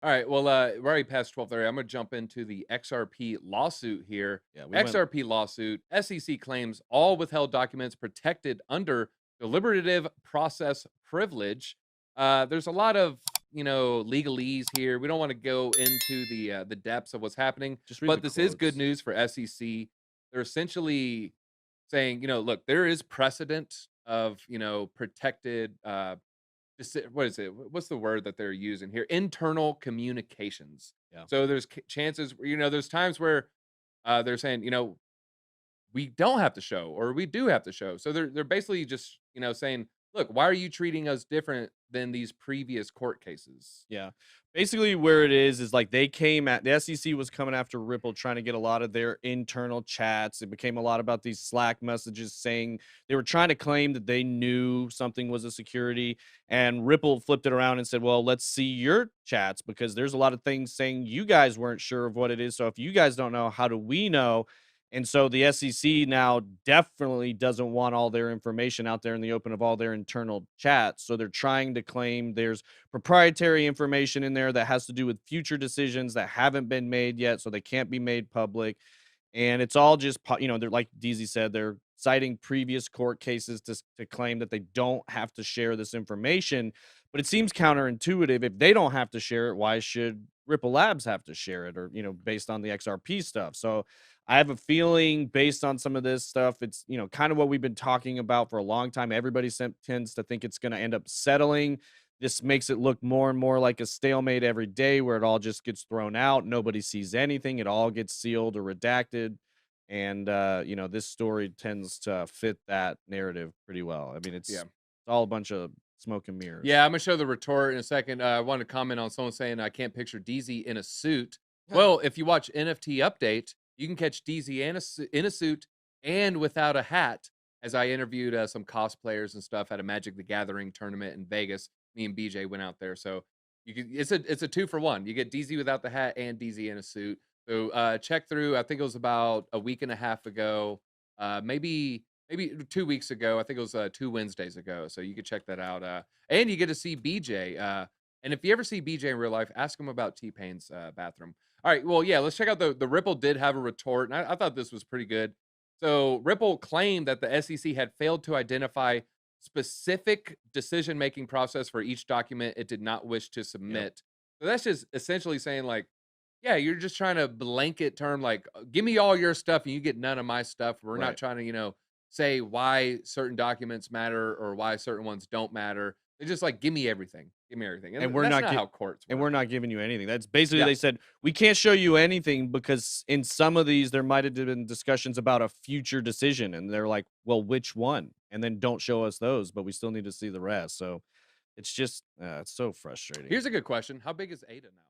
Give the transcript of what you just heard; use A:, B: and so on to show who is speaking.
A: All right. Well, we're already past 12:30. I'm going to jump into the XRP lawsuit here.
B: Yeah, we went.
A: XRP lawsuit. SEC claims all withheld documents protected under deliberative process privilege. There's a lot of legalese here. We don't want to go into the depths of what's happening,
B: Just read the
A: but this is good
B: quotes.
A: news for SEC. They're essentially saying, look, there is precedent of protected what is it? What's the word that they're using here? Internal communications.
B: Yeah.
A: So there's chances, there's times where they're saying, we don't have to show or we do have to show. So they're basically just, saying, look, why are you treating us different than these previous court cases?
B: Yeah. Basically, where it is like they came at the SEC was coming after Ripple, trying to get a lot of their internal chats. It became a lot about these Slack messages saying they were trying to claim that they knew something was a security. And Ripple flipped it around and said, well, let's see your chats because there's a lot of things saying you guys weren't sure of what it is. So if you guys don't know, how do we know? And so the SEC now definitely doesn't want all their information out there in the open of all their internal chats. So they're trying to claim there's proprietary information in there that has to do with future decisions that haven't been made yet. So they can't be made public. And it's all just, they're like DZ said, they're citing previous court cases to claim that they don't have to share this information. But it seems counterintuitive. If they don't have to share it, why should Ripple Labs have to share it or, based on the XRP stuff? So I have a feeling based on some of this stuff, it's, kind of what we've been talking about for a long time. Everybody tends to think it's going to end up settling. This makes it look more and more like a stalemate every day where it all just gets thrown out. Nobody sees anything. It all gets sealed or redacted. And, this story tends to fit that narrative pretty well. I mean,
A: Yeah.
B: it's all a bunch of smoke and mirrors.
A: Yeah, I'm gonna show the retort in a second. I want to comment on someone saying I can't picture DZ in a suit. Well, if you watch NFT Update, you can catch DZ in a suit and without a hat. As I interviewed some cosplayers and stuff at a Magic the Gathering tournament in Vegas, me and BJ went out there. So it's a 2 for 1. You get DZ without the hat and DZ in a suit. So check through. I think it was about a week and a half ago, maybe 2 weeks ago. I think it was 2 Wednesdays ago. So you could check that out. And you get to see BJ. And if you ever see BJ in real life, ask him about T Pain's bathroom. All right. Well, yeah, let's check out the Ripple did have a retort. And I thought this was pretty good. So Ripple claimed that the SEC had failed to identify specific decision making process for each document it did not wish to
B: Yep.
A: submit. So that's just essentially saying, like, yeah, you're just trying to blanket term, like, give me all your stuff and you get none of my stuff. We're not
B: Right.
A: trying to, say why certain documents matter or why certain ones don't matter. They're just like, give me everything. Give me everything.
B: And
A: And
B: we're
A: that's
B: not
A: not how courts
B: and
A: work.
B: we're not giving you anything. That's basically
A: Yeah.
B: they said, "We can't show you anything because in some of these there might have been discussions about a future decision." And they're like, "Well, which one?" And then don't show us those, but we still need to see the rest. So it's just it's so frustrating.
A: Here's a good question. How big is ADA now?